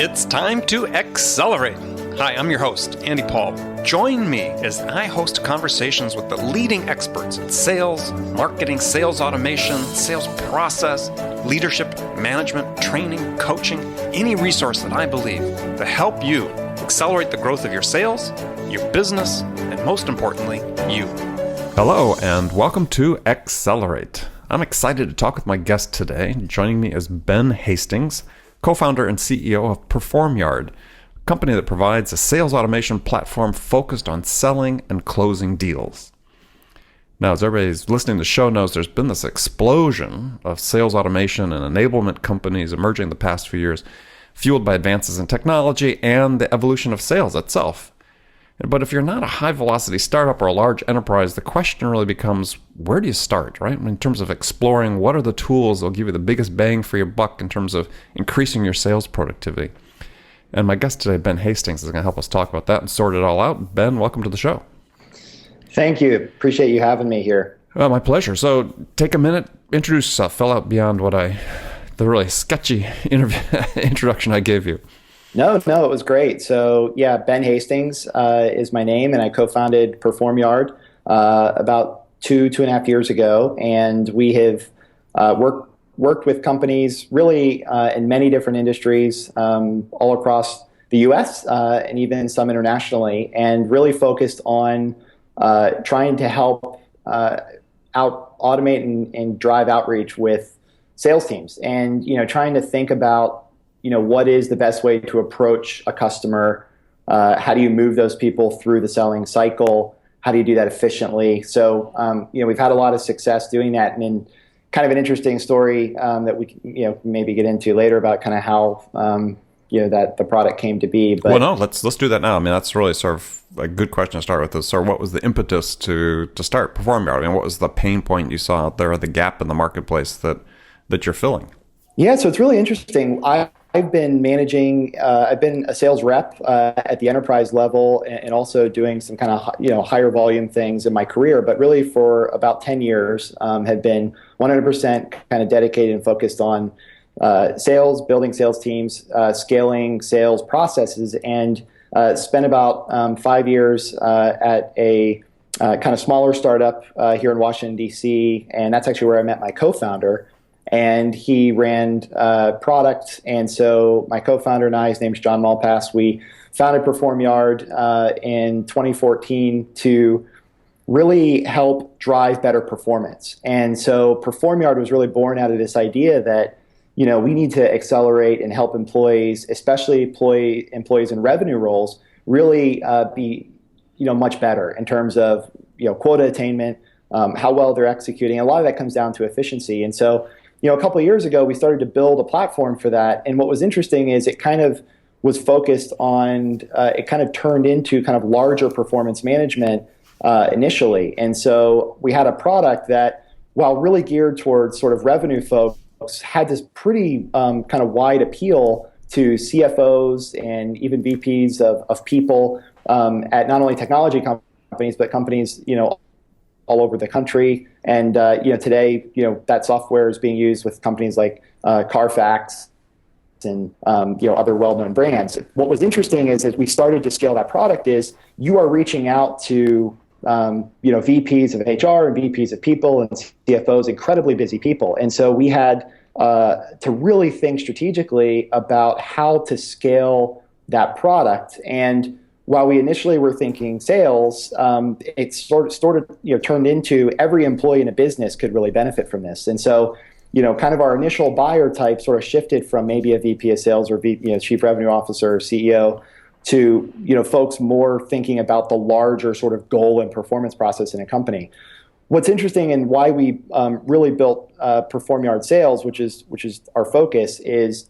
It's time to accelerate. Hi, I'm your host, Andy Paul. Join me as I host conversations with the leading experts in sales, marketing, sales automation, sales process, leadership, management, training, coaching, any resource that I believe to help you accelerate the growth of your sales, your business, and most importantly, you. Hello, and welcome to Accelerate. I'm excited to talk with my guest today. Joining me is Ben Hastings, co-founder and CEO of PerformYard, a company that provides a sales automation platform focused on selling and closing deals. Now, as everybody's listening to the show knows, there's been this explosion of sales automation and enablement companies emerging the past few years, fueled by advances in technology and the evolution of sales itself. But if you're not a high-velocity startup or a large enterprise, the question really becomes, where do you start, right? In terms of exploring what are the tools that will give you the biggest bang for your buck in terms of increasing your sales productivity. And my guest today, Ben Hastings, is going to help us talk about that and sort it all out. Ben, welcome to the show. Thank you. Appreciate you having me here. My pleasure. So take a minute, introduce yourself, fill out beyond the really sketchy introduction I gave you. No, it was great. So yeah, Ben Hastings is my name, and I co-founded PerformYard about two and a half years ago. And we have worked with companies really in many different industries all across the US and even some internationally, and really focused on trying to help automate and drive outreach with sales teams, and trying to think about what is the best way to approach a customer? How do you move those people through the selling cycle? How do you do that efficiently? So, we've had a lot of success doing that. And in kind of an interesting story that we can, maybe get into later about kind of how, that the product came to be. But, well, no, let's do that now. I mean, that's really sort of a good question to start with. Is sort of what was the impetus to start PerformYard? I mean, what was the pain point you saw out there, or the gap in the marketplace that you're filling? Yeah, so it's really interesting. I've been managing, I've been a sales rep at the enterprise level, and also doing some kind of higher volume things in my career, but really for about 10 years have been 100% kind of dedicated and focused on sales, building sales teams, scaling sales processes, and spent about 5 years at a kind of smaller startup here in Washington, D.C., and that's actually where I met my co-founder. And he ran product. And so my co-founder and I, his name's John Malpass, we founded PerformYard in 2014 to really help drive better performance. And so PerformYard was really born out of this idea that, we need to accelerate and help employees, especially employees in revenue roles, really be, much better in terms of, quota attainment, how well they're executing. A lot of that comes down to efficiency. And so, a couple of years ago, we started to build a platform for that. And what was interesting is it kind of was focused on, it kind of turned into kind of larger performance management initially. And so we had a product that, while really geared towards sort of revenue folks, had this pretty kind of wide appeal to CFOs and even VPs of people at not only technology companies, but companies, all over the country. And today, that software is being used with companies like Carfax and other well-known brands. What was interesting is, as we started to scale that product, is you are reaching out to VPs of HR and VPs of people and CFOs, incredibly busy people. And so we had to really think strategically about how to scale that product. And while we initially were thinking sales, it sort of turned into every employee in a business could really benefit from this. And so, kind of our initial buyer type sort of shifted from maybe a VP of sales or chief revenue officer or CEO to, folks more thinking about the larger sort of goal and performance process in a company. What's interesting, and why we really built PerformYard Sales, which is our focus, is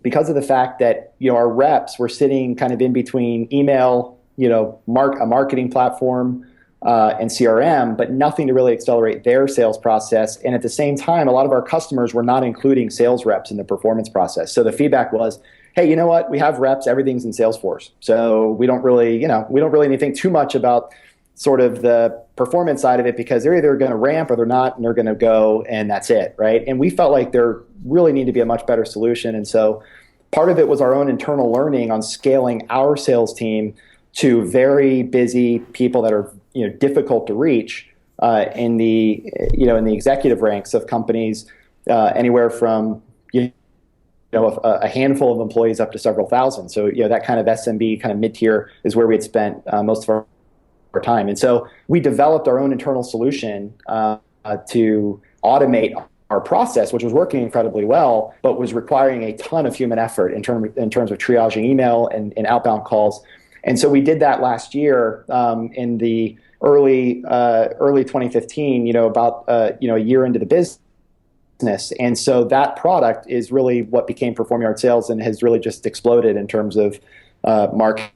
because of the fact that our reps were sitting kind of in between email, a marketing platform and CRM, but nothing to really accelerate their sales process. And at the same time, a lot of our customers were not including sales reps in the performance process. So the feedback was, hey, you know what? We have reps. Everything's in Salesforce, so we don't really need to think too much about sort of the performance side of it, because they're either going to ramp or they're not, and they're going to go, and that's it, right? And we felt like there really need to be a much better solution. And so part of it was our own internal learning on scaling our sales team to very busy people that are difficult to reach in the executive ranks of companies, anywhere from a handful of employees up to several thousand. So that kind of SMB, kind of mid-tier, is where we had spent most of our time. And so we developed our own internal solution to automate our process, which was working incredibly well, but was requiring a ton of human effort in terms of triaging email and outbound calls. And so we did that last year in the early 2015, about a year into the business. And so that product is really what became PerformYard Sales and has really just exploded in terms of market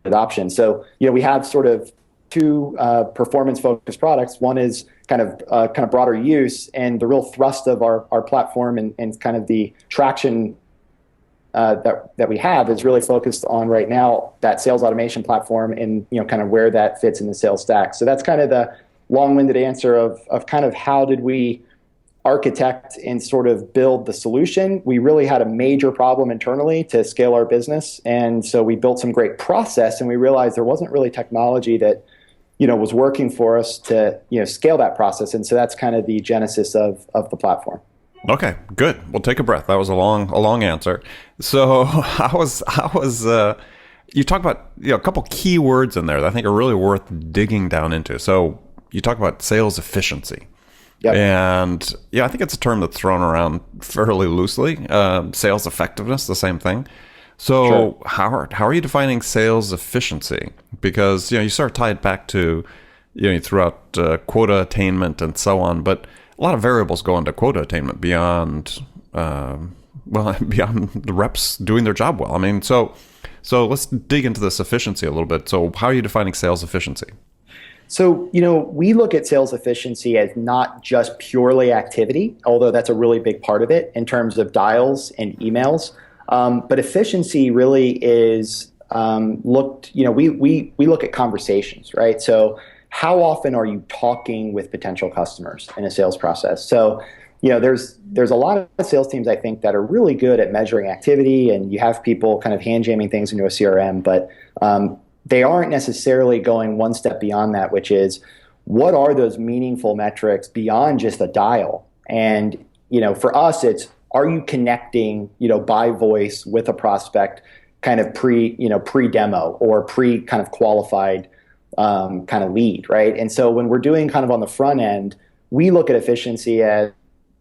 adoption. So we have sort of two performance-focused products. One is kind of broader use, and the real thrust of our platform and kind of the traction that we have is really focused on right now that sales automation platform and kind of where that fits in the sales stack. So that's kind of the long-winded answer of kind of how did we architect and sort of build the solution. We really had a major problem internally to scale our business, and so we built some great process, and we realized there wasn't really technology that was working for us to scale that process, and so that's kind of the genesis of the platform. Okay, good. We'll take a breath. That was a long answer. So how was you talk about a couple key words in there that I think are really worth digging down into. So you talk about sales efficiency. Yep. And I think it's a term that's thrown around fairly loosely. Sales effectiveness, the same thing. So sure. How are you defining sales efficiency? Because you sort of tie it back to you threw out quota attainment and so on, but a lot of variables go into quota attainment beyond beyond the reps doing their job well. I mean, so let's dig into this efficiency a little bit. So how are you defining sales efficiency? So, we look at sales efficiency as not just purely activity, although that's a really big part of it in terms of dials and emails. But efficiency really is we look at conversations, right? So how often are you talking with potential customers in a sales process? So, there's a lot of sales teams, I think, that are really good at measuring activity, and you have people kind of hand jamming things into a CRM, but they aren't necessarily going one step beyond that, which is what are those meaningful metrics beyond just a dial? And, for us, it's, are you connecting, by voice with a prospect kind of pre-demo or kind of qualified kind of lead, right? And so when we're doing kind of on the front end, we look at efficiency as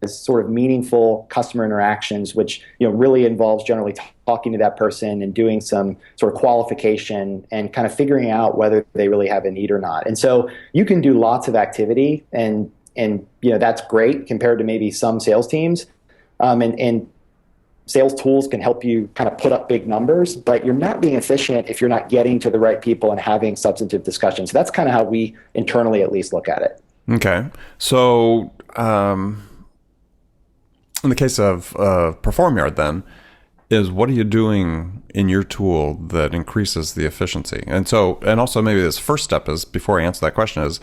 sort of meaningful customer interactions, which really involves generally talking to that person and doing some sort of qualification and kind of figuring out whether they really have a need or not. And so you can do lots of activity, and that's great compared to maybe some sales teams, and sales tools can help you kind of put up big numbers, but you're not being efficient if you're not getting to the right people and having substantive discussions. So that's kind of how we internally at least look at it. Okay. So in the case of PerformYard then, is what are you doing in your tool that increases the efficiency? And also maybe this first step is, before I answer that question, is,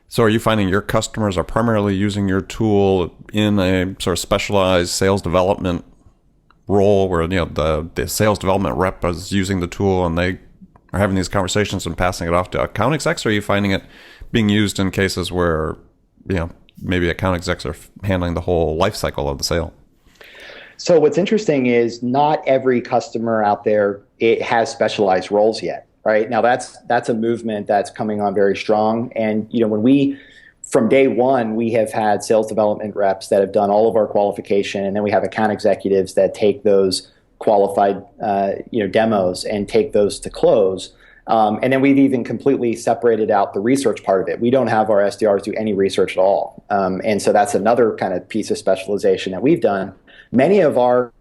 so are you finding your customers are primarily using your tool in a sort of specialized sales development role where the sales development rep is using the tool and they are having these conversations and passing it off to account execs? Or are you finding it being used in cases where maybe account execs are handling the whole life cycle of the sale? So what's interesting is not every customer out there has specialized roles yet, right? Now that's a movement that's coming on very strong. And from day one, we have had sales development reps that have done all of our qualification, and then we have account executives that take those qualified demos and take those to close. And then we've even completely separated out the research part of it. We don't have our SDRs do any research at all. And so that's another kind of piece of specialization that we've done. Many of our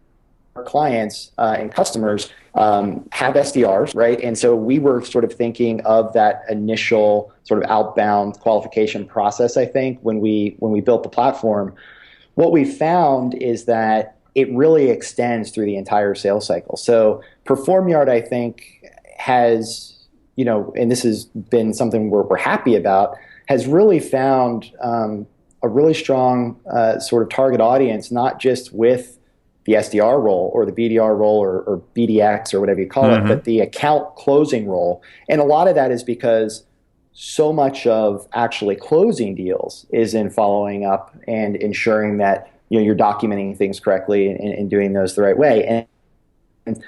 clients and customers have SDRs, right? And so we were sort of thinking of that initial sort of outbound qualification process, I think, when we built the platform. What we found is that it really extends through the entire sales cycle. So PerformYard, I think, has, and this has been something we're happy about, has really found a really strong sort of target audience, not just with the SDR role or the BDR role or BDX or whatever you call it, but the account closing role. And a lot of that is because so much of actually closing deals is in following up and ensuring that you're documenting things correctly and doing those the right way. And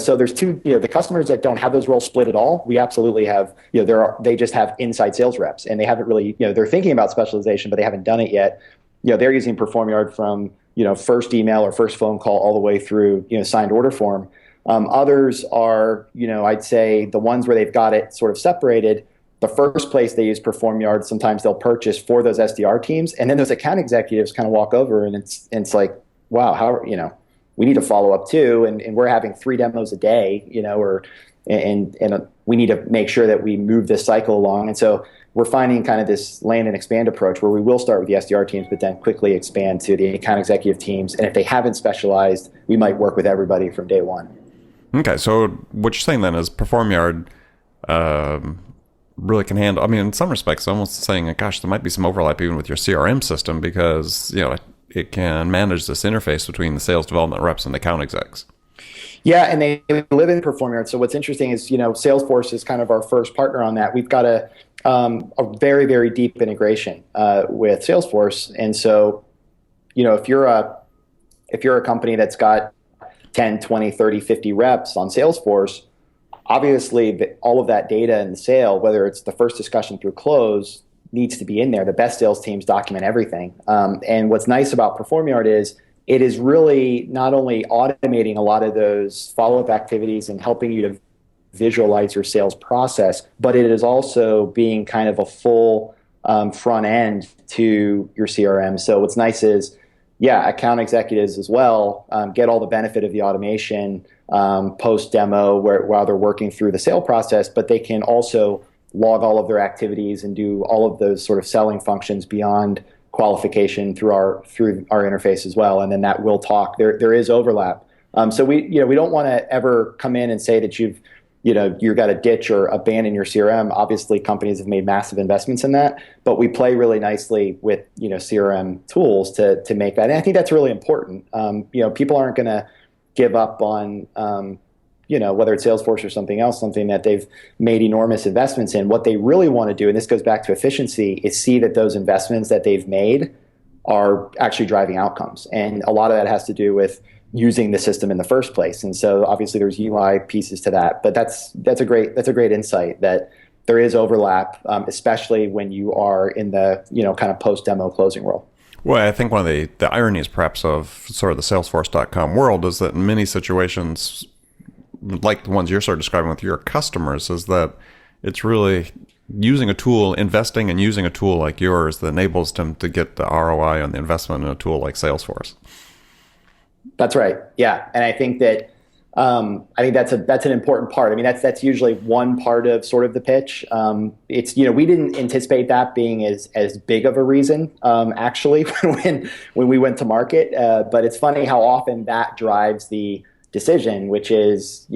so there's two, the customers that don't have those roles split at all, we absolutely have, they just have inside sales reps, and they haven't really, they're thinking about specialization, but they haven't done it yet. They're using PerformYard from, first email or first phone call all the way through, signed order form. Others are, I'd say the ones where they've got it sort of separated. The first place they use PerformYard, sometimes they'll purchase for those SDR teams, and then those account executives kind of walk over, and it's like, wow, how, we need to follow up too, and we're having 3 demos a day, and we need to make sure that we move this cycle along. And so we're finding kind of this land and expand approach where we will start with the SDR teams, but then quickly expand to the account executive teams. And if they haven't specialized, we might work with everybody from day one. Okay, so what you're saying then is PerformYard really can handle, in some respects, almost saying, gosh, there might be some overlap even with your CRM system because, it can manage this interface between the sales development reps and the account execs. Yeah, and they live in PerformYard. So what's interesting is, Salesforce is kind of our first partner on that. We've got a very, very deep integration with Salesforce. And so, if you're a company that's got 10, 20, 30, 50 reps on Salesforce, obviously all of that data in the sale, whether it's the first discussion through close, needs to be in there. The best sales teams document everything. And what's nice about PerformYard is it is really not only automating a lot of those follow-up activities and helping you to visualize your sales process, but it is also being kind of a full front end to your CRM. So what's nice is, account executives as well get all the benefit of the automation post demo while they're working through the sale process, but they can also log all of their activities and do all of those sort of selling functions beyond qualification through our interface as well. And then that will talk. There is overlap. So we don't want to ever come in and say that you've got to ditch or abandon your CRM. Obviously, companies have made massive investments in that, but we play really nicely with CRM tools to make that. And I think that's really important. People aren't going to give up on whether it's Salesforce or something else, something that they've made enormous investments in. What they really want to do, and this goes back to efficiency, is see that those investments that they've made are actually driving outcomes. And a lot of that has to do with using the system in the first place. And so obviously there's UI pieces to that, but that's a great insight that there is overlap, especially when you are in the kind of post demo closing role. Well, I think one of the ironies perhaps of sort of the Salesforce.com world is that in many situations, like the ones you're sort of describing with your customers, is that it's really using a tool, investing and using a tool like yours that enables them to get the ROI on the investment in a tool like Salesforce. That's right. Yeah. And I think that that's an important part. I mean, that's usually one part of sort of the pitch. It's, we didn't anticipate that being as big of a reason, actually, when we went to market. But it's funny how often that drives the decision, which is,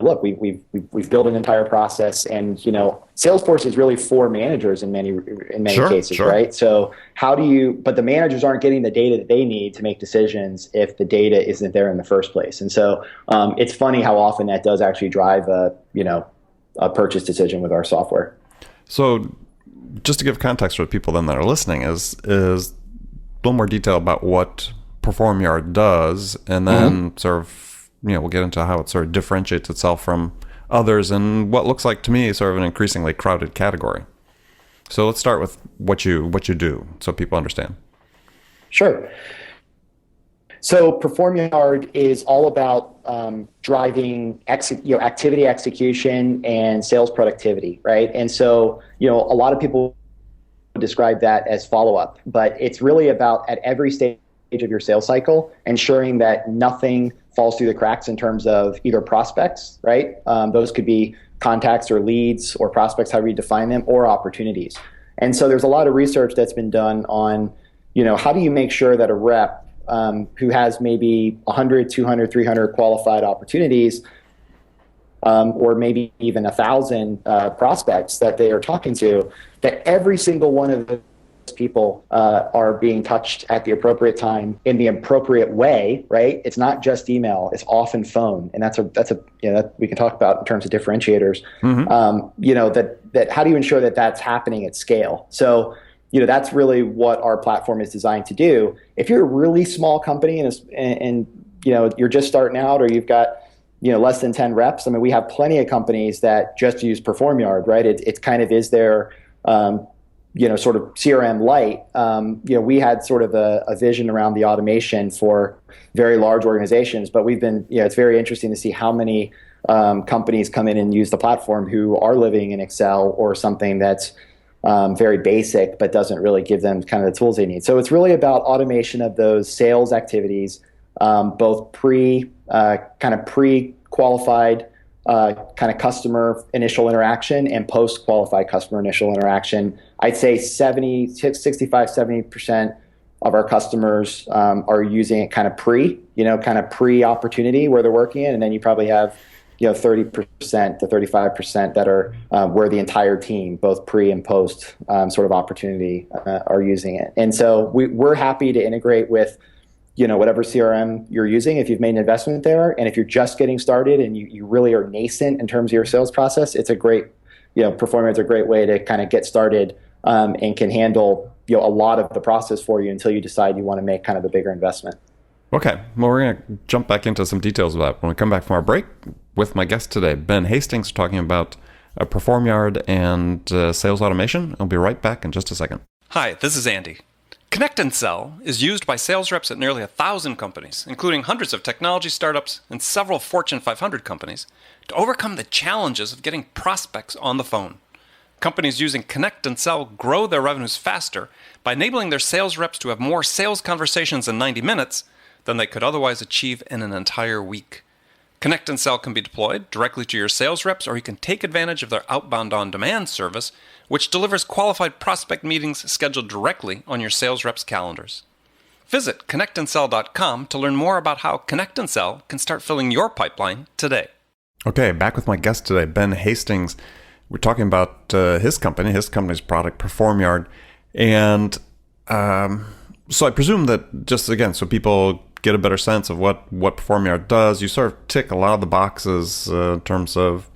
look, we've built an entire process, and Salesforce is really for managers in many cases, sure. Right? So but the managers aren't getting the data that they need to make decisions if the data isn't there in the first place. And so it's funny how often that does actually drive a purchase decision with our software. So just to give context for the people then that are listening is a little more detail about what PerformYard does, and then sort of, we'll get into how it sort of differentiates itself from others and what looks like to me sort of an increasingly crowded category. So let's start with what you do so people understand. Sure. So PerformYard is all about driving activity execution and sales productivity, right? And so, a lot of people describe that as follow-up, but it's really about at every stage of your sales cycle, ensuring that nothing falls through the cracks in terms of either prospects, right? Those could be contacts or leads or prospects, however you define them, or opportunities. And so there's a lot of research that's been done on, how do you make sure that a rep who has maybe 100, 200, 300 qualified opportunities, or maybe even 1,000 prospects that they are talking to, that every single one of people are being touched at the appropriate time in the appropriate way, right? It's not just email; it's often phone, and that's a that we can talk about in terms of differentiators. That how do you ensure that that's happening at scale? So that's really what our platform is designed to do. If you're a really small company and you're just starting out, or you've got less than 10 reps. I mean, we have plenty of companies that just use PerformYard, right? It kind of is their sort of CRM light. We had sort of a vision around the automation for very large organizations, but we've been, it's very interesting to see how many companies come in and use the platform who are living in Excel or something that's very basic, but doesn't really give them kind of the tools they need. So it's really about automation of those sales activities, both pre-qualified kind of customer initial interaction and post-qualified customer initial interaction. I'd say 65-70% of our customers are using it kind of pre-opportunity where they're working in, and then you probably have 30% to 35% that are where the entire team, both pre and post sort of opportunity, are using it. And so we're happy to integrate with whatever CRM you're using if you've made an investment there. And if you're just getting started and you really are nascent in terms of your sales process, it's a great, PerformYard's a great way to kind of get started and can handle a lot of the process for you until you decide you want to make kind of a bigger investment. Okay, well, we're going to jump back into some details of that when we come back from our break with my guest today, Ben Hastings, talking about PerformYard and sales automation. I'll be right back in just a second. Hi, this is Andy. Connect and Sell is used by sales reps at nearly 1,000 companies, including hundreds of technology startups and several Fortune 500 companies, to overcome the challenges of getting prospects on the phone. Companies using Connect and Sell grow their revenues faster by enabling their sales reps to have more sales conversations in 90 minutes than they could otherwise achieve in an entire week. Connect and Sell can be deployed directly to your sales reps, or you can take advantage of their outbound on-demand service, which delivers qualified prospect meetings scheduled directly on your sales reps' calendars. Visit connectandsell.com to learn more about how Connect and Sell can start filling your pipeline today. Okay, back with my guest today, Ben Hastings. We're talking about his company's product, PerformYard. And so I presume that, just again, so people get a better sense of what PerformYard does, you sort of tick a lot of the boxes in terms of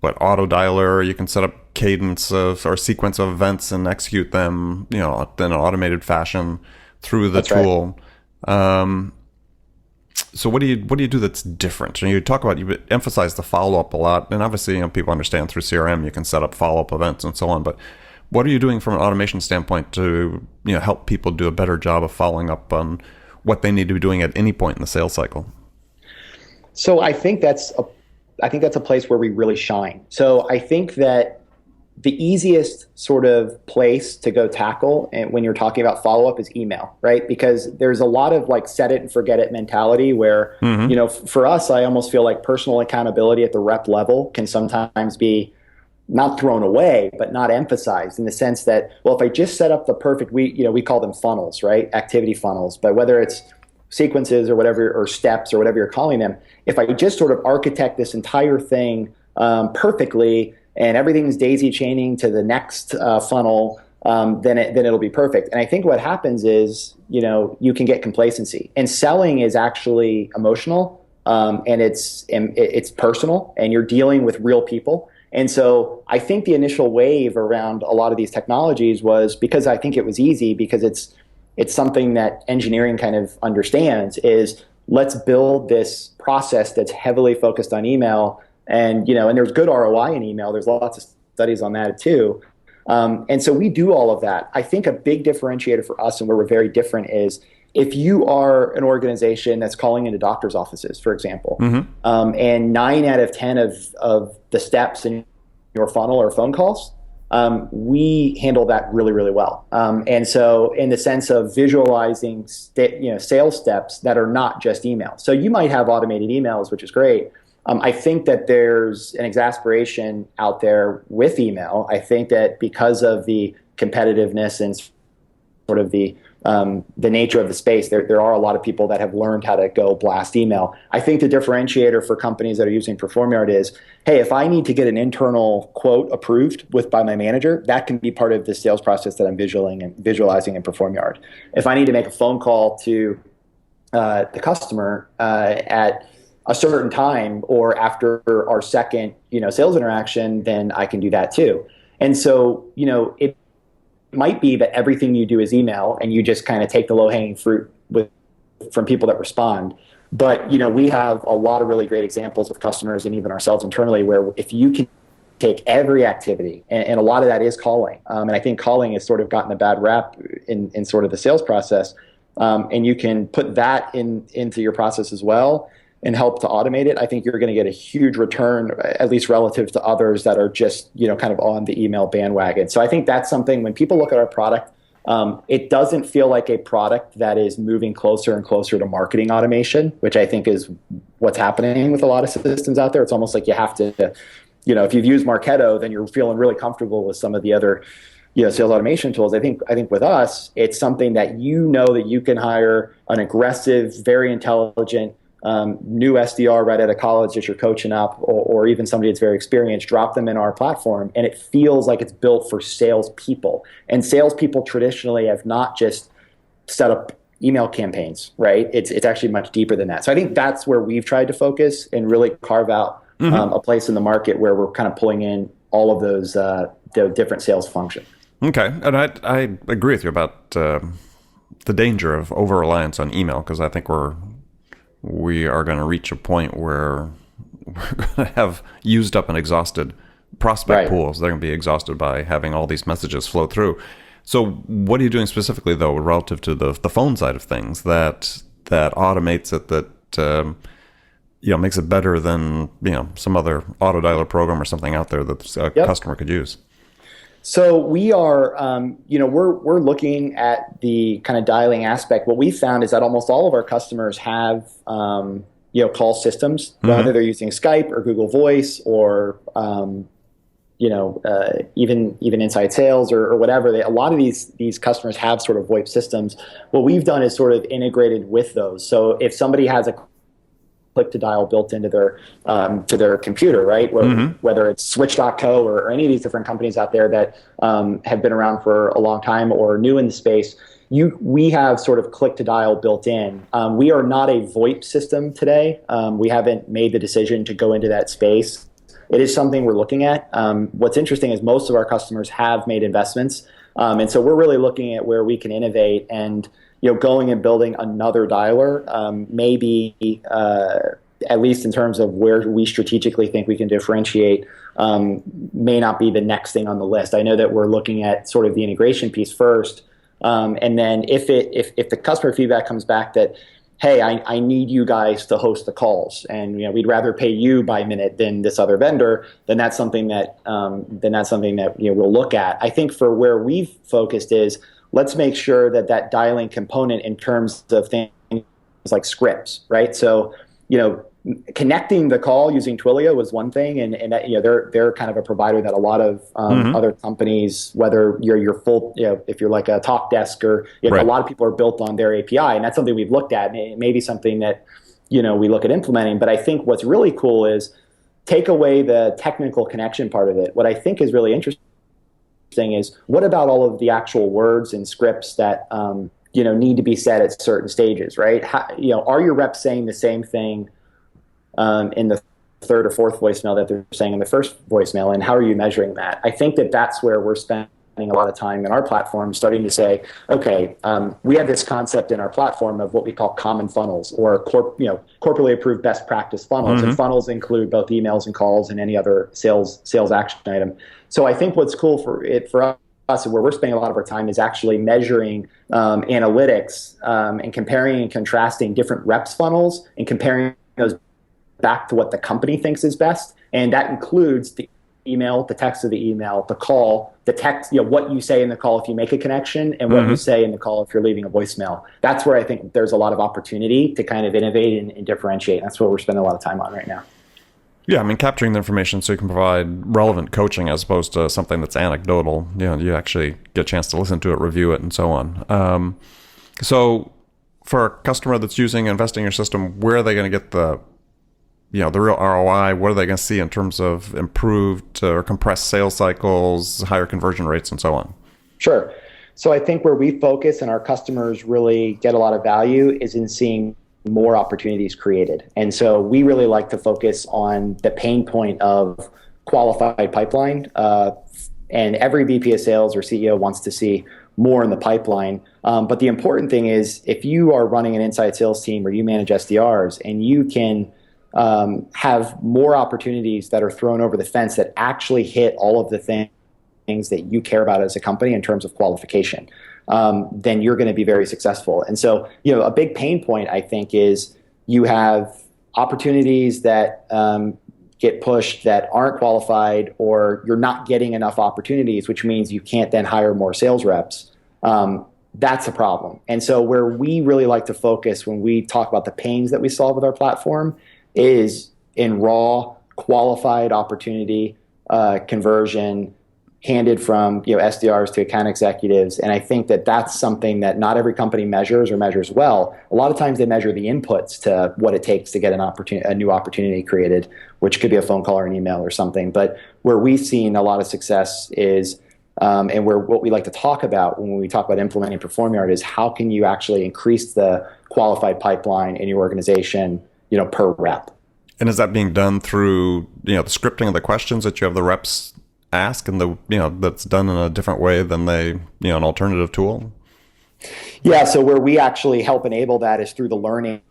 auto dialer, you can set up cadence of or sequence of events and execute them, in an automated fashion through the That's tool. Right. So what do you do that's different? And you emphasize the follow-up a lot, and obviously people understand through CRM you can set up follow-up events and so on, but what are you doing from an automation standpoint to help people do a better job of following up on what they need to be doing at any point in the sales cycle? So I think that's a place where we really shine. So I think that the easiest sort of place to go tackle, and when you're talking about follow-up, is email, right? Because there's a lot of set it and forget it mentality where, for us, I almost feel like personal accountability at the rep level can sometimes be not thrown away, but not emphasized, in the sense that, well, if I just set up the perfect, we call them funnels, right? Activity funnels, but whether it's sequences or whatever, or steps or whatever you're calling them, if I just sort of architect this entire thing perfectly and everything's daisy chaining to the next funnel, then it'll be perfect. And I think what happens is, you can get complacency. And selling is actually emotional, and it's personal, and you're dealing with real people. And so I think the initial wave around a lot of these technologies was because I think it was easy, because it's something that engineering kind of understands, is let's build this process that's heavily focused on email. And there's good ROI in email. There's lots of studies on that too. And so we do all of that. I think a big differentiator for us, and where we're very different, is if you are an organization that's calling into doctor's offices, for example, and 9 out of 10 of the steps in your funnel are phone calls, we handle that really, really well. And so in the sense of visualizing sales steps that are not just email. So you might have automated emails, which is great. I think that there's an exasperation out there with email. I think that because of the competitiveness and sort of the the nature of the space, there are a lot of people that have learned how to go blast email. I think the differentiator for companies that are using PerformYard is, hey, if I need to get an internal quote approved by my manager, that can be part of the sales process that I'm visualizing in PerformYard. If I need to make a phone call to the customer at a certain time or after our second, sales interaction, then I can do that too. And so, it might be that everything you do is email and you just kind of take the low-hanging fruit from people that respond. But, we have a lot of really great examples of customers and even ourselves internally where if you can take every activity, and a lot of that is calling, and I think calling has sort of gotten a bad rap in sort of the sales process, and you can put that into your process as well and help to automate it, I think you're going to get a huge return, at least relative to others that are just, kind of on the email bandwagon. So I think that's something when people look at our product, it doesn't feel like a product that is moving closer and closer to marketing automation, which I think is what's happening with a lot of systems out there. It's almost like you have to, if you've used Marketo, then you're feeling really comfortable with some of the other sales automation tools. I think with us, it's something that that you can hire an aggressive, very intelligent, new SDR right out of college that you're coaching up, or even somebody that's very experienced, drop them in our platform, and it feels like it's built for salespeople. And salespeople traditionally have not just set up email campaigns, right? It's actually much deeper than that. So I think that's where we've tried to focus and really carve out a place in the market where we're kind of pulling in all of those the different sales functions. Okay, and I agree with you about the danger of over-reliance on email, because I think we are going to reach a point where we're going to have used up and exhausted prospect pools. They're going to be exhausted by having all these messages flow through. So what are you doing specifically, though, relative to the phone side of things that automates it, that makes it better than some other auto dialer program or something out there that a customer could use? So we are, we're looking at the kind of dialing aspect. What we found is that almost all of our customers have, call systems, whether they're using Skype or Google Voice or, even inside sales or whatever. A lot of these customers have sort of VoIP systems. What we've done is sort of integrated with those. So if somebody has a click to dial built into their computer, right? Whether it's Switch.co or any of these different companies out there that have been around for a long time or new in the space, we have sort of click to dial built in. We are not a VoIP system today. We haven't made the decision to go into that space. It is something we're looking at. What's interesting is most of our customers have made investments. And so we're really looking at where we can innovate and going and building another dialer, maybe at least in terms of where we strategically think we can differentiate, may not be the next thing on the list. I know that we're looking at sort of the integration piece first, and then if the customer feedback comes back that, hey, I need you guys to host the calls, and we'd rather pay you by minute than this other vendor, then that's something that we'll look at. I think for where we've focused is, let's make sure that dialing component in terms of things like scripts, right? So, connecting the call using Twilio was one thing, and that, they're kind of a provider that a lot of other companies, whether you're your full, if you're like a talk desk or a lot of people are built on their API, and that's something we've looked at. It may be something that we look at implementing, but I think what's really cool is take away the technical connection part of it. What I think is really interesting is, what about all of the actual words and scripts that need to be said at certain stages, right? Are your reps saying the same thing in the third or fourth voicemail that they're saying in the first voicemail, and how are you measuring that? I think that's where we're spending a lot of time in our platform, starting to say, okay, we have this concept in our platform of what we call common funnels, or corporately approved best practice funnels. And funnels include both emails and calls and any other sales action item. So I think what's cool for us, and where we're spending a lot of our time, is actually measuring analytics and comparing and contrasting different reps funnels and comparing those back to what the company thinks is best. And that includes the email, the text of the email, the call, the text, what you say in the call if you make a connection, and what you say in the call if you're leaving a voicemail. That's where I think there's a lot of opportunity to kind of innovate and differentiate. That's what we're spending a lot of time on right now. Yeah, I mean, capturing the information so you can provide relevant coaching as opposed to something that's anecdotal. You actually get a chance to listen to it, review it, and so on. So for a customer that's using investing in your system, where are they going to get the real ROI? What are they going to see in terms of improved or compressed sales cycles, higher conversion rates, and so on? Sure. So I think where we focus and our customers really get a lot of value is in seeing more opportunities created. And so we really like to focus on the pain point of qualified pipeline. And every VP of sales or CEO wants to see more in the pipeline. But the important thing is if you are running an inside sales team or you manage SDRs and you can have more opportunities that are thrown over the fence that actually hit all of the things that you care about as a company in terms of qualification, then you're going to be very successful. And so, a big pain point, I think, is you have opportunities that get pushed that aren't qualified, or you're not getting enough opportunities, which means you can't then hire more sales reps. That's a problem. And so where we really like to focus when we talk about the pains that we solve with our platform is in raw, qualified opportunity conversion handed from SDRs to account executives. And I think that that's something that not every company measures or measures well. A lot of times they measure the inputs to what it takes to get a new opportunity created, which could be a phone call or an email or something. But where we've seen a lot of success is, and where what we like to talk about when we talk about implementing PerformYard is how can you actually increase the qualified pipeline in your organization, per rep. And is that being done through, the scripting of the questions that you have the reps ask, and that's done in a different way than an alternative tool? Yeah, so where we actually help enable that is through the learning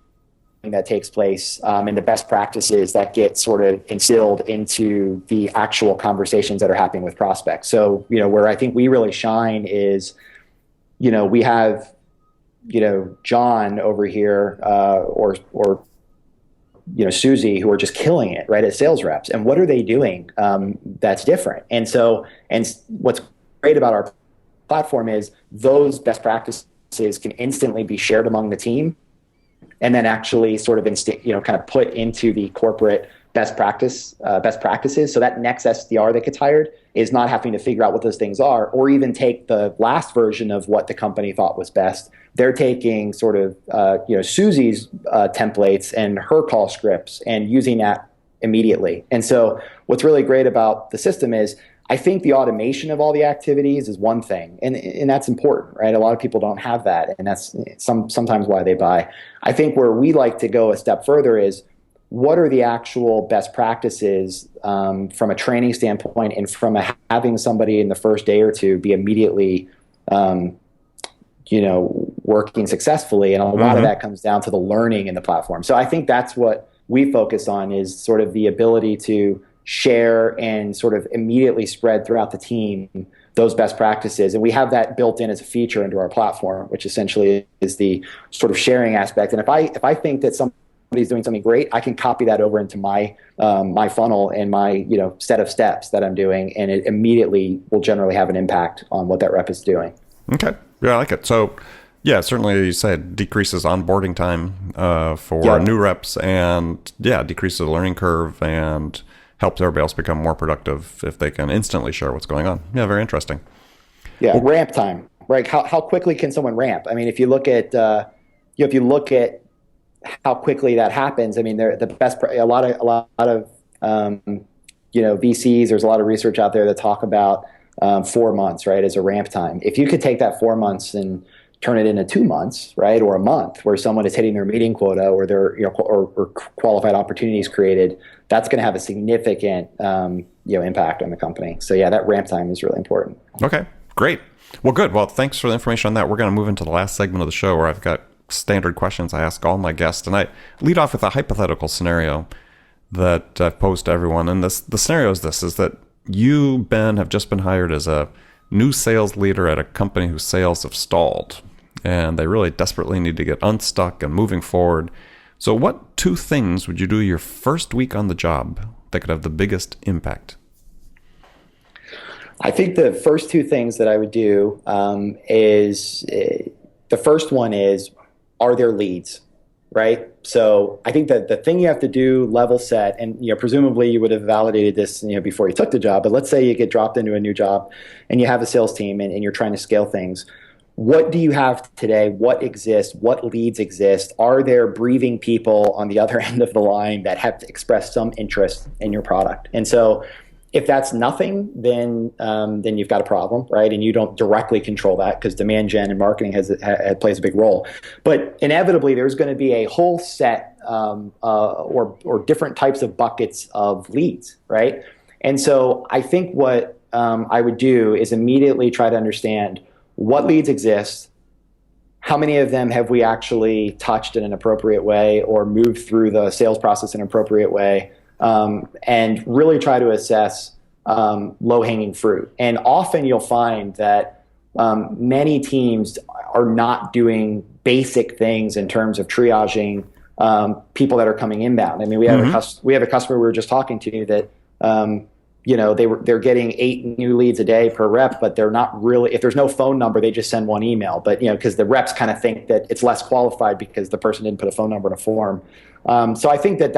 that takes place and the best practices that get sort of instilled into the actual conversations that are happening with prospects. So, where I think we really shine is, we have, John over here or Susie, who are just killing it, right, as sales reps. And what are they doing that's different? And what's great about our platform is those best practices can instantly be shared among the team, and then actually sort of kind of put into the corporate best practices. So that next SDR that gets hired is not having to figure out what those things are, or even take the last version of what the company thought was best. They're taking sort of Susie's templates and her call scripts and using that immediately. And so what's really great about the system is I think the automation of all the activities is one thing, and that's important, right? A lot of people don't have that, and that's sometimes why they buy. I think where we like to go a step further is what are the actual best practices from a training standpoint and from having somebody in the first day or two be immediately working successfully. And a lot of that comes down to the learning in the platform. So I think that's what we focus on, is sort of the ability to share and sort of immediately spread throughout the team those best practices. And we have that built in as a feature into our platform, which essentially is the sort of sharing aspect. And if I think that somebody's doing something great, I can copy that over into my my funnel and my set of steps that I'm doing, and it immediately will generally have an impact on what that rep is doing. Okay, yeah, I like it. So, yeah, certainly you said decreases onboarding time for new reps, and decreases the learning curve and helps everybody else become more productive if they can instantly share what's going on. Yeah, very interesting. Yeah, ramp time, right? How quickly can someone ramp? I mean, if you look at how quickly that happens, I mean, they're the best. A lot of VCs. There's a lot of research out there that talk about 4 months, right, as a ramp time. If you could take that 4 months and turn it into 2 months, right, or a month, where someone is hitting their meeting quota or their or qualified opportunities created, that's going to have a significant impact on the company. So yeah, that ramp time is really important. Okay, great. Well, good. Well, thanks for the information on that. We're going to move into the last segment of the show where I've got standard questions I ask all my guests, and I lead off with a hypothetical scenario that I've posed to everyone. And the scenario is this: is that you, Ben, have just been hired as a new sales leader at a company whose sales have stalled, and they really desperately need to get unstuck and moving forward. So what 2 things would you do your first week on the job that could have the biggest impact? I think the first 2 things that I would do is the first one is, are there leads, right? So I think that the thing you have to do, level set, and presumably you would have validated this before you took the job, but let's say you get dropped into a new job and you have a sales team and you're trying to scale things. what do you have today? What exists? What leads exist? Are there breathing people on the other end of the line that have expressed some interest in your product? And so if that's nothing, then you've got a problem, right? And you don't directly control that because demand gen and marketing plays a big role. But inevitably, there's going to be a whole set or different types of buckets of leads, right? And so I think what I would do is immediately try to understand what leads exist, how many of them have we actually touched in an appropriate way or moved through the sales process in an appropriate way, and really try to assess low-hanging fruit. And often you'll find that many teams are not doing basic things in terms of triaging people that are coming inbound. I mean, we have a customer we were just talking to that they're getting 8 new leads a day per rep, but they're not really, if there's no phone number, they just send one email. But, because the reps kind of think that it's less qualified because the person didn't put a phone number in a form. So I think that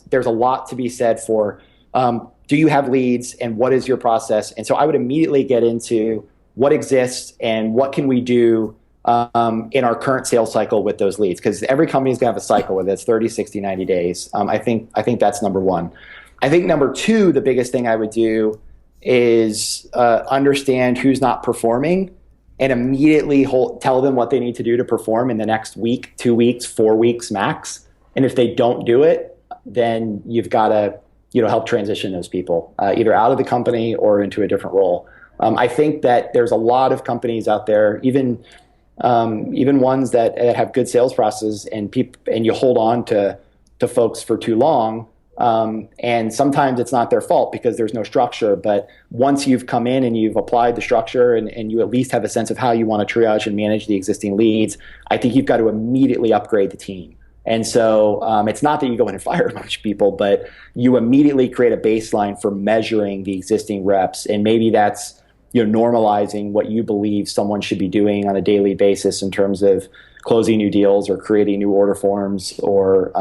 there's a lot to be said for, do you have leads and what is your process? And so I would immediately get into what exists and what can we do in our current sales cycle with those leads, because every company's going to have a cycle with it. It's 30, 60, 90 days. I think that's number one. I think number two, the biggest thing I would do is understand who's not performing and immediately tell them what they need to do to perform in the next week, 2 weeks, 4 weeks max. And if they don't do it, then you've got to help transition those people either out of the company or into a different role. I think that there's a lot of companies out there, even ones that have good sales processes, and you hold on to folks for too long. And sometimes it's not their fault because there's no structure. But once you've come in and you've applied the structure and you at least have a sense of how you want to triage and manage the existing leads, I think you've got to immediately upgrade the team. And so it's not that you go in and fire a bunch of people, but you immediately create a baseline for measuring the existing reps. And maybe that's normalizing what you believe someone should be doing on a daily basis in terms of closing new deals or creating new order forms or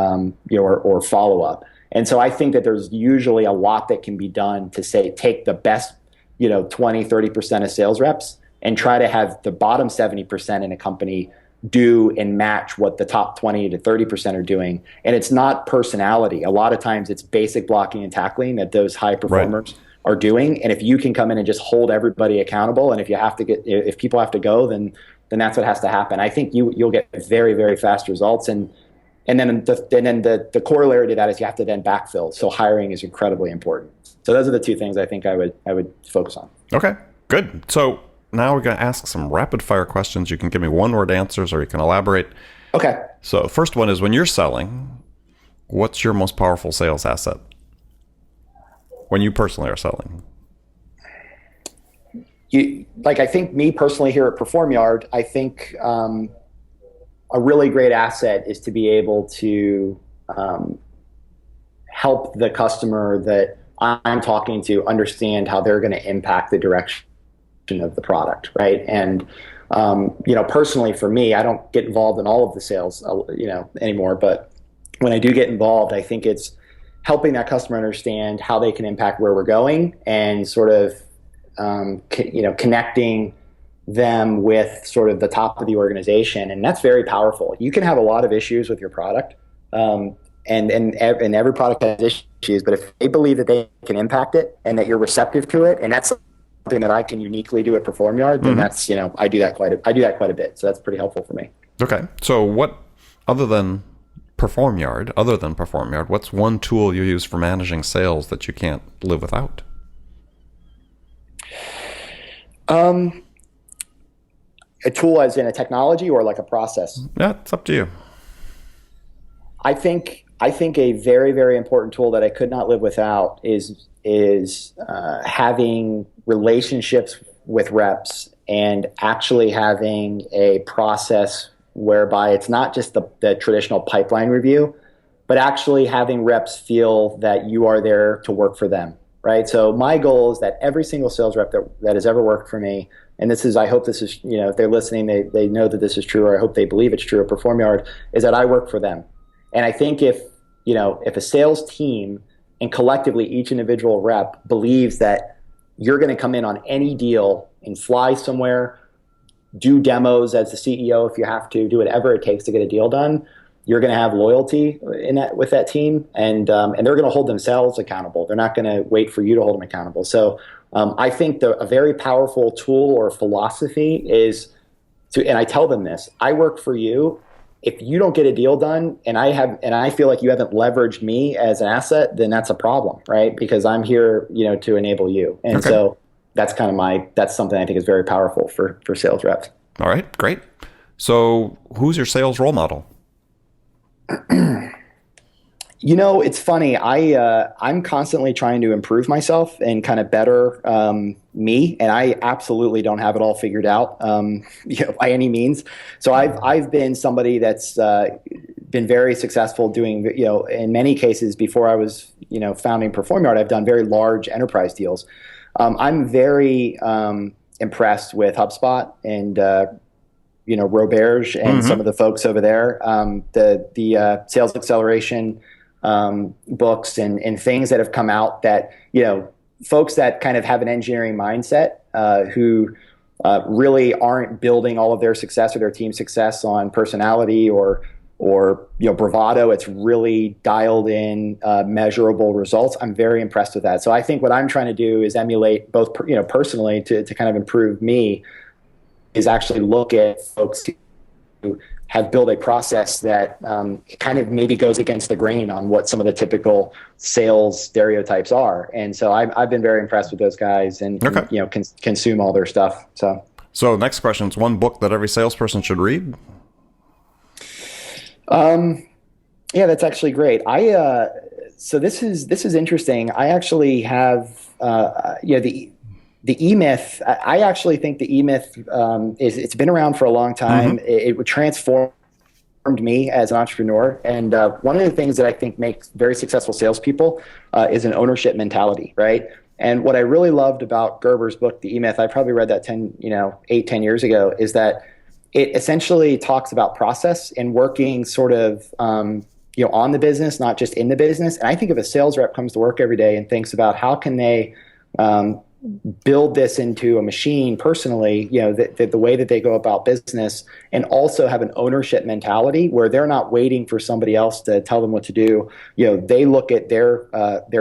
follow-up. And so I think that there's usually a lot that can be done to take the best, 20, 30% of sales reps and try to have the bottom 70% in a company do and match what the top 20 to 30% are doing. And it's not personality. A lot of times it's basic blocking and tackling that those high performers are doing. And if you can come in and just hold everybody accountable, and if people have to go, then that's what has to happen. I think you'll get very, very fast results. And then the corollary to that is you have to then backfill. So hiring is incredibly important. So those are the two things I think I would focus on. Okay, good. So now we're going to ask some rapid fire questions. You can give me one-word answers or you can elaborate. Okay. So first one is, when you're selling, what's your most powerful sales asset? When you personally are selling. I think me personally here at PerformYard, I think a really great asset is to be able to help the customer that I'm talking to understand how they're going to impact the direction of the product, right? And personally for me, I don't get involved in all of the sales, anymore. But when I do get involved, I think it's helping that customer understand how they can impact where we're going and sort of connecting them with sort of the top of the organization. And that's very powerful. You can have a lot of issues with your product, and every product has issues, but if they believe that they can impact it and that you're receptive to it, and that's something that I can uniquely do at PerformYard, then that's, I do that quite a bit. So that's pretty helpful for me. Okay. So what, other than PerformYard, what's one tool you use for managing sales that you can't live without? A tool as in a technology or like a process? Yeah, it's up to you. I think a very, very important tool that I could not live without is having relationships with reps and actually having a process whereby it's not just the traditional pipeline review, but actually having reps feel that you are there to work for them, right? So my goal is that every single sales rep that has ever worked for me, and I hope this is, if they're listening, they know that this is true, or I hope they believe it's true at PerformYard, is that I work for them. And I think if a sales team and collectively each individual rep believes that you're going to come in on any deal and fly somewhere, do demos as the CEO if you have to, do whatever it takes to get a deal done, you're going to have loyalty in that with that team, and they're going to hold themselves accountable. They're not going to wait for you to hold them accountable. So I think a very powerful tool or philosophy is to, and I tell them this: I work for you. If you don't get a deal done, and I feel like you haven't leveraged me as an asset, then that's a problem, right? Because I'm here, to enable you, and so that's kind of that's something I think is very powerful for sales reps. All right, great. So, who's your sales role model? It's funny. I'm constantly trying to improve myself and kind of better me, and I absolutely don't have it all figured out by any means. So I've been somebody that's been very successful doing, in many cases before I was, founding PerformYard, I've done very large enterprise deals. I'm very impressed with HubSpot and Roberge and some of the folks over there. The sales acceleration books and things that have come out that, folks that kind of have an engineering mindset who really aren't building all of their success or their team success on personality or bravado. It's really dialed in measurable results. I'm very impressed with that. So I think what I'm trying to do is emulate both, personally to kind of improve me, is actually look at folks who have built a process that kind of maybe goes against the grain on what some of the typical sales stereotypes are. And so I've been very impressed with those guys and consume all their stuff. So next question is one book that every salesperson should read. Yeah, that's actually great. So this is interesting. I actually have the E-Myth. I actually think the E-Myth it's been around for a long time. It would transformed me as an entrepreneur. And one of the things that I think makes very successful salespeople is an ownership mentality, right? And what I really loved about Gerber's book, The E-Myth, I probably read that 10 years ago, is that it essentially talks about process and working sort of on the business, not just in the business. And I think if a sales rep comes to work every day and thinks about how can they build this into a machine personally, the way that they go about business, and also have an ownership mentality where they're not waiting for somebody else to tell them what to do. They look at their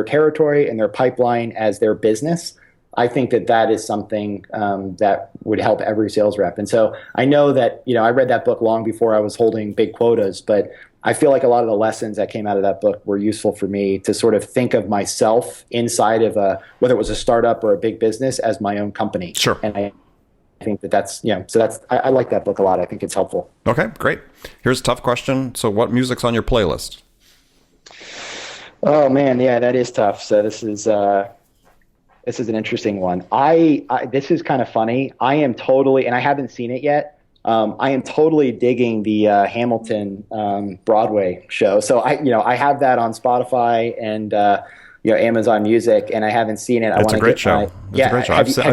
territory and their pipeline as their business. I think that is something that would help every sales rep. And so I know that, I read that book long before I was holding big quotas, but I feel like a lot of the lessons that came out of that book were useful for me to sort of think of myself inside of whether it was a startup or a big business, as my own company. Sure. And I think I like that book a lot. I think it's helpful. Okay, great. Here's a tough question. So what music's on your playlist? Oh man, yeah, that is tough. So this is an interesting one. This is kind of funny. I am totally, and I haven't seen it yet. I am totally digging the Hamilton Broadway show. So I have that on Spotify and Amazon Music, and I haven't seen it. It's a great show. It's a great show. I've seen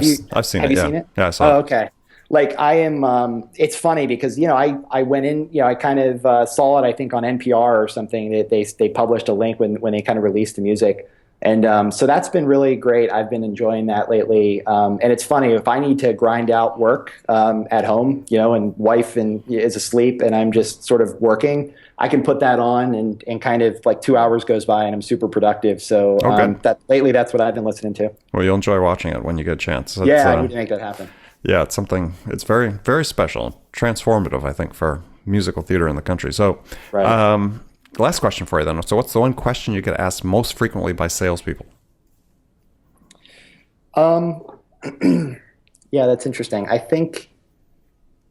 it. Have you seen it? Yeah, I saw it. Oh, okay. Like I am. It's funny because I went in. I kind of saw it. I think on NPR or something that they published a link when they kind of released the music. And so that's been really great. I've been enjoying that lately. And it's funny, if I need to grind out work at home, and wife is asleep and I'm just sort of working, I can put that on and kind of like 2 hours goes by and I'm super productive. So lately that's what I've been listening to. Well, you'll enjoy watching it when you get a chance. I need to make that happen. Yeah, it's very, very special, transformative, I think, for musical theater in the country. So, right. Last question for you then. So what's the one question you get asked most frequently by salespeople? Yeah, that's interesting. I think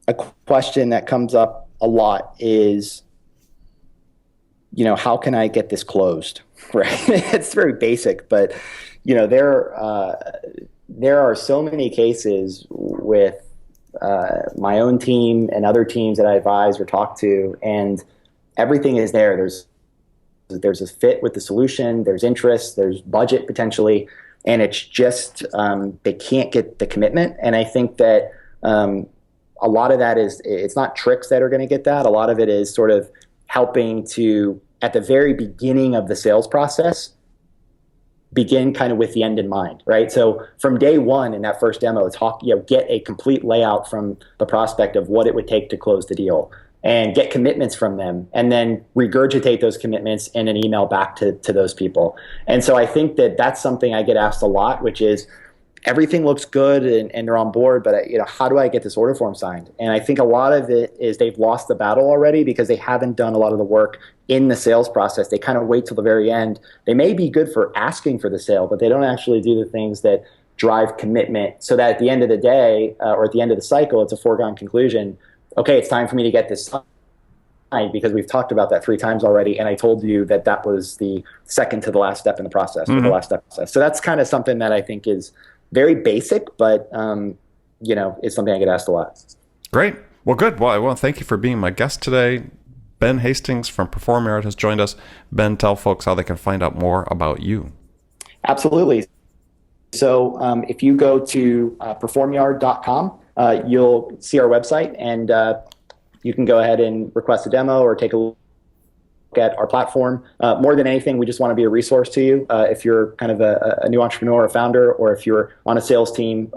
a question that comes up a lot is, how can I get this closed? Right? It's very basic, but there are so many cases with my own team and other teams that I advise or talk to, and everything is there. There's a fit with the solution. There's interest. There's budget potentially, and it's just they can't get the commitment. And I think that a lot of that it's not tricks that are going to get that. A lot of it is sort of helping to, at the very beginning of the sales process, begin kind of with the end in mind, right? So from day one in that first demo, get a complete layout from the prospect of what it would take to close the deal, and get commitments from them, and then regurgitate those commitments in an email back to those people. And so I think that that's something I get asked a lot, which is everything looks good and they're on board, but how do I get this order form signed? And I think a lot of it is they've lost the battle already because they haven't done a lot of the work in the sales process. They kind of wait till the very end. They may be good for asking for the sale, but they don't actually do the things that drive commitment, so that at the end of the day or at the end of the cycle, it's a foregone conclusion. Okay, it's time for me to get this signed because we've talked about that 3 times already, and I told you that that was the second to the last step in the process, or the last step. So that's kind of something that I think is very basic, but it's something I get asked a lot. Great. Well, good. Well, I want to thank you for being my guest today. Ben Hastings from PerformYard has joined us. Ben, tell folks how they can find out more about you. Absolutely. So if you go to PerformYard.com, you'll see our website, and you can go ahead and request a demo or take a look at our platform. More than anything, we just want to be a resource to you. If you're kind of a new entrepreneur or founder, or if you're on a sales team,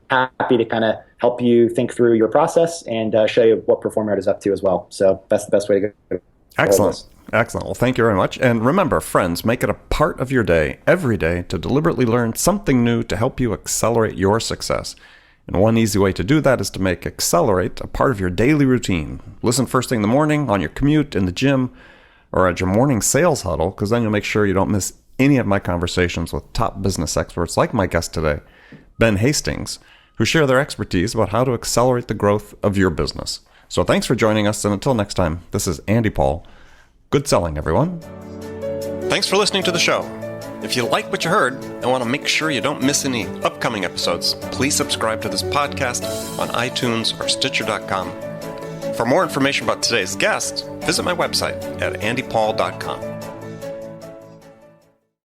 happy to kind of help you think through your process and show you what PerformYard is up to as well. So that's the best way to go. Excellent. Excellent. Well, thank you very much. And remember, friends, make it a part of your day, every day, to deliberately learn something new to help you accelerate your success. And one easy way to do that is to make Accelerate a part of your daily routine. Listen first thing in the morning, on your commute, in the gym, or at your morning sales huddle, because then you'll make sure you don't miss any of my conversations with top business experts like my guest today, Ben Hastings, who share their expertise about how to accelerate the growth of your business. So thanks for joining us, and until next time, this is Andy Paul. Good selling, everyone. Thanks for listening to the show. If you like what you heard and want to make sure you don't miss any upcoming episodes, please subscribe to this podcast on iTunes or Stitcher.com. For more information about today's guest, visit my website at andypaul.com.